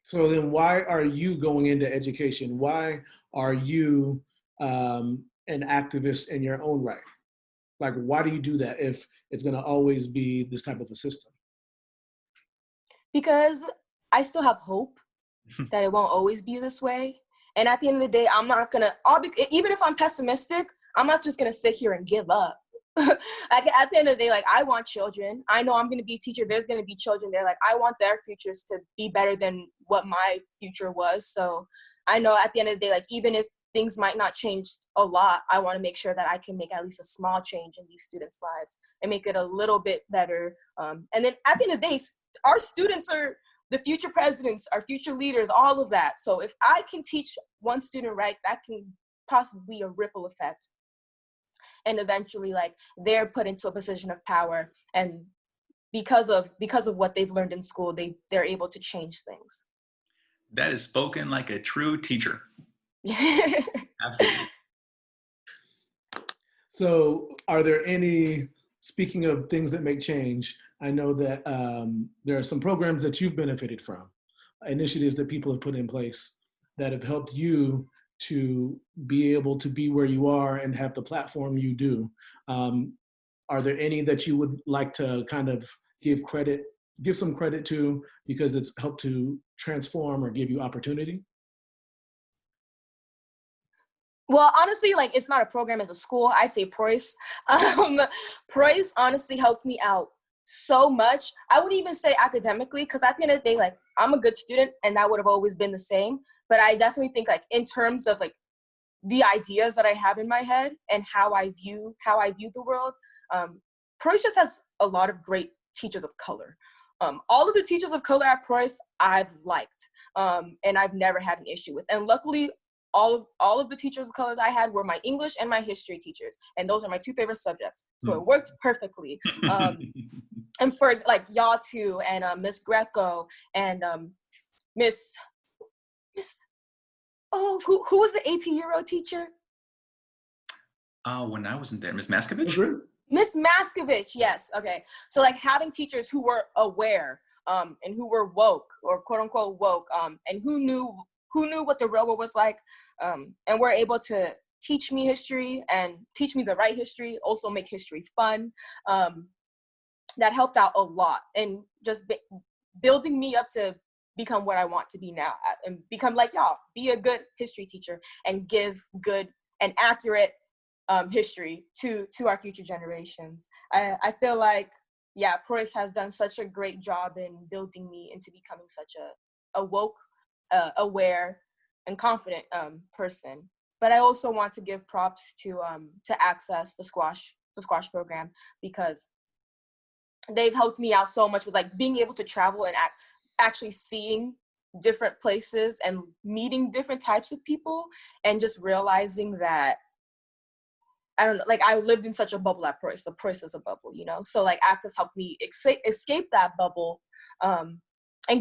So then why are you going into education? Why are you an activist in your own right? Like, why do you do that if it's going to always be this type of a system? Because I still have hope that it won't always be this way. And at the end of the day, I'm not gonna, even if I'm pessimistic, I'm not just gonna sit here and give up. At the end of the day, like, I want children. I know I'm gonna be a teacher. There's gonna be children there. Like, I want their futures to be better than what my future was. So I know at the end of the day, like, even if things might not change a lot, I want to make sure that I can make at least a small change in these students' lives and make it a little bit better. And then at the end of the day, our students are the future presidents, our future leaders, all of that. So if I can teach one student right, that can possibly be a ripple effect. And eventually, like, they're put into a position of power. And because of what they've learned in school, they're able to change things. That is spoken like a true teacher. Absolutely. So are there any, speaking of things that make change, I know that there are some programs that you've benefited from, initiatives that people have put in place that have helped you to be able to be where you are and have the platform you do. Are there any that you would like to kind of give some credit to because it's helped to transform or give you opportunity? Well, honestly, like, it's not a program as a school. I'd say Preuss. Preuss honestly helped me out so much. I wouldn't even say academically, because at the end of the day, like, I'm a good student and that would have always been the same. But I definitely think, like, in terms of, like, the ideas that I have in my head and how I view the world, Preuss just has a lot of great teachers of color. All of the teachers of color at Preuss I've liked, and I've never had an issue with. And luckily, all of the teachers of color I had were my English and my history teachers, and those are my two favorite subjects. So it worked perfectly. And for, like, y'all too, and Miss Greco and Miss who was the AP Euro teacher? When I wasn't there, Miss Maskovich? Miss Maskovich, yes. Okay. So, like, having teachers who were aware and who were woke, or quote unquote woke, and who knew what the real world was like, and were able to teach me history and teach me the right history, also make history fun. That helped out a lot, and just building me up to become what I want to be now, and become like y'all, be a good history teacher and give good and accurate history to our future generations. I feel like, yeah, Preuss has done such a great job in building me into becoming such a woke, aware, and confident person. But I also want to give props to Access, the squash program, because they've helped me out so much with, like, being able to travel and actually seeing different places and meeting different types of people, and just realizing that, I don't know, like, I lived in such a bubble at Preuss. The Preuss is a bubble, you know? So, like, Access helped me escape that bubble, and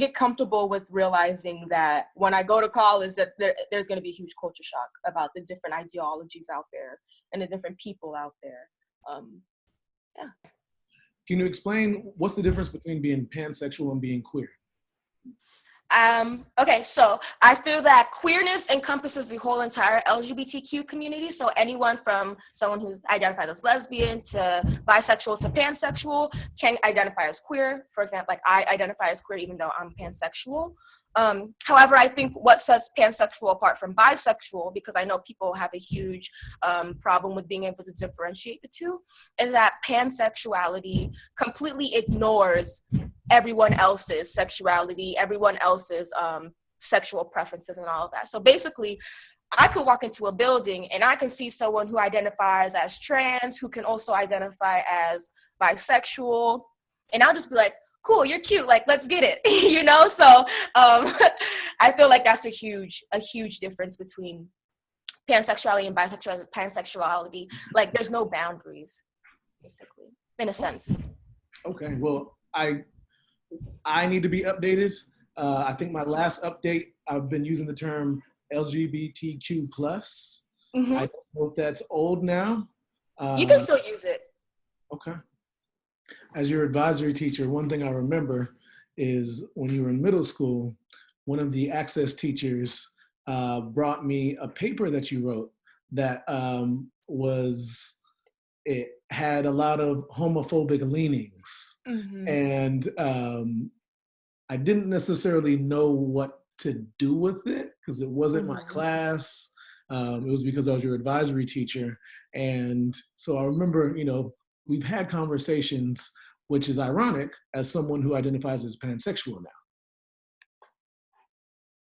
get comfortable with realizing that when I go to college, that there's going to be a huge culture shock about the different ideologies out there and the different people out there. Yeah. Can you explain what's the difference between being pansexual and being queer? Okay, so I feel that queerness encompasses the whole entire LGBTQ community. So anyone from someone who's identified as lesbian to bisexual to pansexual can identify as queer. For example, like, I identify as queer even though I'm pansexual. However, I think what sets pansexual apart from bisexual, because I know people have a huge problem with being able to differentiate the two, is that pansexuality completely ignores everyone else's sexuality, everyone else's sexual preferences and all of that. So basically, I could walk into a building and I can see someone who identifies as trans, who can also identify as bisexual, and I'll just be like, cool, you're cute, like, let's get it, you know? So I feel like that's a huge difference between pansexuality and bisexuality. Pansexuality, like, there's no boundaries, basically, in a sense. Okay, well, I need to be updated. I think my last update, I've been using the term LGBTQ+. Mm-hmm. I don't know if that's old now. You can still use it. Okay. As your advisory teacher, one thing I remember is when you were in middle school, one of the access teachers brought me a paper that you wrote that it had a lot of homophobic leanings. Mm-hmm. And I didn't necessarily know what to do with it because it wasn't my class. It was because I was your advisory teacher. And so I remember, we've had conversations, which is ironic as someone who identifies as pansexual now.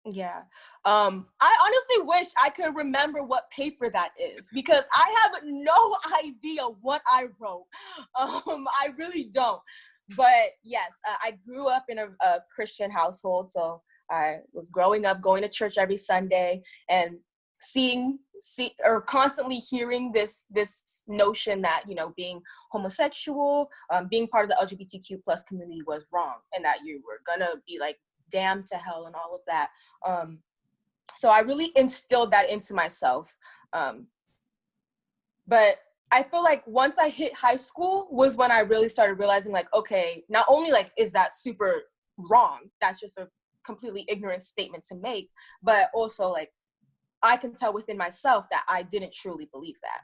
Yeah. I honestly wish I could remember what paper that is because I have no idea what I wrote. I really don't. But yes, I grew up in a Christian household. So I was growing up, going to church every Sunday and constantly hearing this notion that, being homosexual, being part of the LGBTQ plus community was wrong and that you were gonna be like damned to hell and all of that. So I really instilled that into myself. But I feel like once I hit high school was when I really started realizing like, okay, not only like is that super wrong, that's just a completely ignorant statement to make, but also like I can tell within myself that I didn't truly believe that.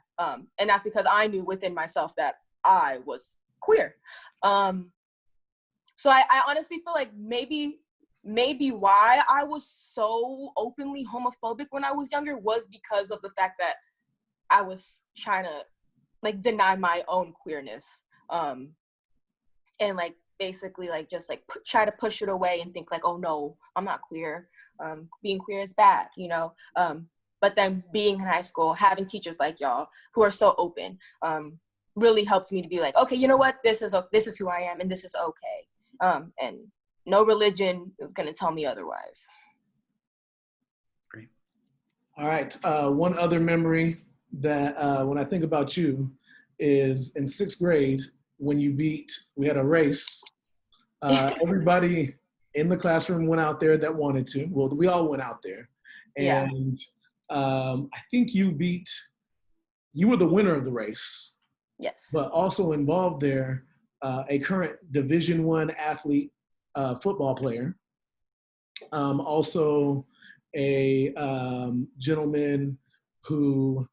And that's because I knew within myself that I was queer. So I honestly feel like maybe why I was so openly homophobic when I was younger was because of the fact that I was trying to like deny my own queerness, and like basically like just like try to push it away and think like, oh no, I'm not queer. Being queer is bad, but then being in high school, having teachers like y'all who are so open, really helped me to be like, okay, you know what, this is who I am and this is okay. And no religion is going to tell me otherwise. Great. All right. One other memory that when I think about you is in 6th grade when we had a race. Everybody in the classroom went out there that wanted to. Well, we all went out there. And I think you were the winner of the race. Yes. But also involved there, a current Division I athlete, football player. Also a gentleman who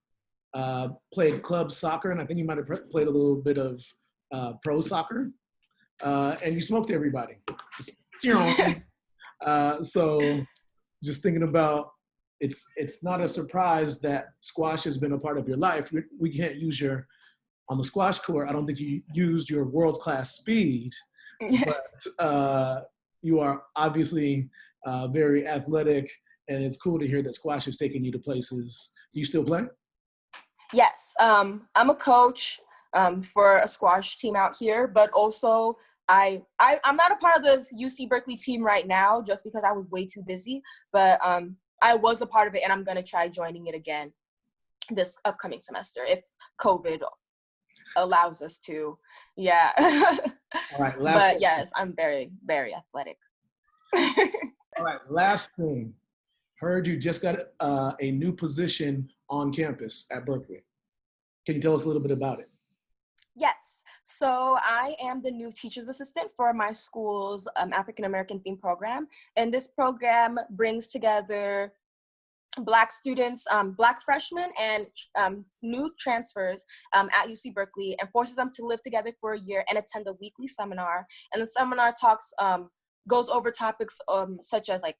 played club soccer, and I think you might have played a little bit of pro soccer. And you smoked everybody. So just thinking about, it's not a surprise that squash has been a part of your life. We can't use on the squash court, I don't think you used your world-class speed, but you are obviously very athletic, and it's cool to hear that squash has taken you to places. Do you still play? Yes, I'm a coach for a squash team out here, but also I'm not a part of the UC Berkeley team right now just because I was way too busy, but I was a part of it and I'm going to try joining it again this upcoming semester if COVID allows us to. Yeah. All right, but question. Yes, I'm very, very athletic. All right, last thing. Heard you just got a new position on campus at Berkeley. Can you tell us a little bit about it? Yes. So I am the new teacher's assistant for my school's African American themed program. And this program brings together Black students, Black freshmen, and new transfers at UC Berkeley and forces them to live together for a year and attend a weekly seminar. And the seminar goes over topics such as like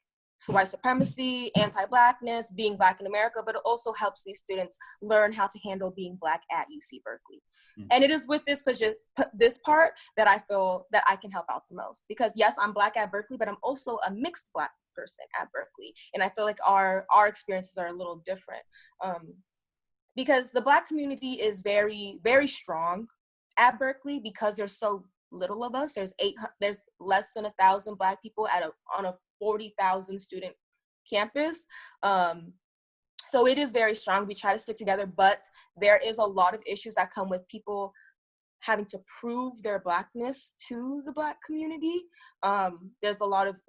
white supremacy, anti-Blackness, being Black in America, but it also helps these students learn how to handle being Black at UC Berkeley. And it is with this part that I feel that I can help out the most. Because yes, I'm Black at Berkeley, but I'm also a mixed Black person at Berkeley. And I feel like our experiences are a little different. Because the Black community is very, very strong at Berkeley because there's so little of us. There's less than 1,000 Black people on a 40,000 student campus. So it is very strong. We try to stick together, but there is a lot of issues that come with people having to prove their Blackness to the Black community. There's a lot of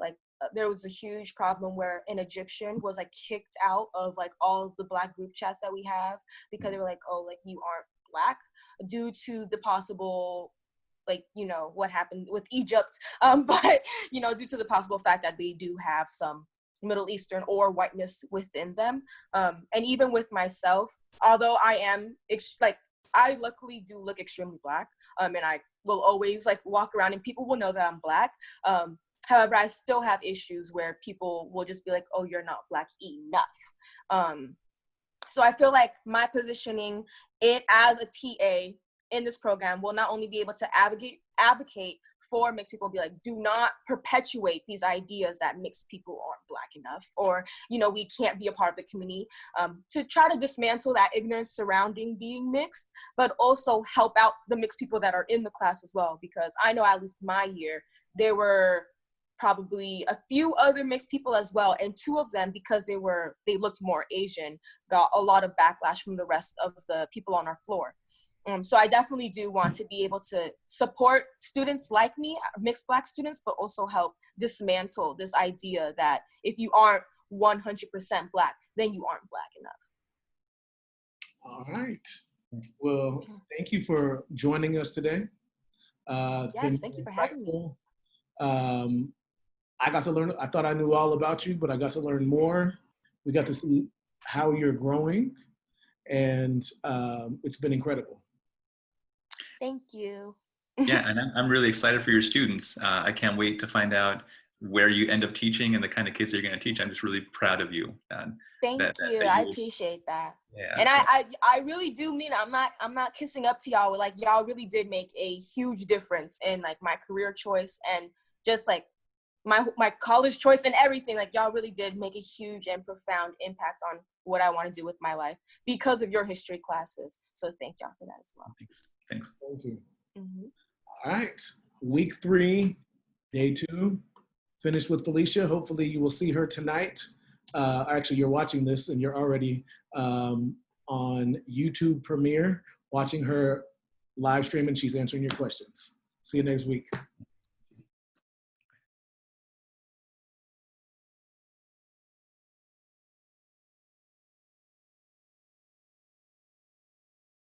there was a huge problem where an Egyptian was like kicked out of like all the Black group chats that we have because they were like, oh, like you aren't Black, due to the possible what happened with Egypt, but due to the possible fact that they do have some Middle Eastern or whiteness within them. And even with myself, although I am I luckily do look extremely Black, and I will always like walk around and people will know that I'm Black. However, I still have issues where people will just be like, oh, you're not Black enough. So I feel like my positioning it as a TA in this program will not only be able to advocate for mixed people, be like, do not perpetuate these ideas that mixed people aren't Black enough, or, you know, we can't be a part of the community, to try to dismantle that ignorance surrounding being mixed, but also help out the mixed people that are in the class as well. Because I know at least my year, there were probably a few other mixed people as well. And two of them, because they looked more Asian, got a lot of backlash from the rest of the people on our floor. So I definitely do want to be able to support students like me, mixed Black students, but also help dismantle this idea that if you aren't 100% Black, then you aren't Black enough. All right. Well, thank you for joining us today. Yes, thank you for having me. I got to learn, I thought I knew all about you, but I got to learn more. We got to see how you're growing, and it's been incredible. Thank you. Yeah, and I'm really excited for your students. I can't wait to find out where you end up teaching and the kind of kids you're going to teach. I'm just really proud of you. Thank you. I appreciate that. Yeah. And I really do mean I'm not kissing up to y'all. Like, y'all really did make a huge difference in like my career choice and just like my college choice and everything. Like, y'all really did make a huge and profound impact on what I want to do with my life because of your history classes. So thank y'all for that as well. Thanks. Thank you. Mm-hmm. All right. Week 3, day 2, finished with Felicia. Hopefully you will see her tonight. Actually, you're watching this and you're already on YouTube Premiere watching her live stream, and she's answering your questions. See you next week.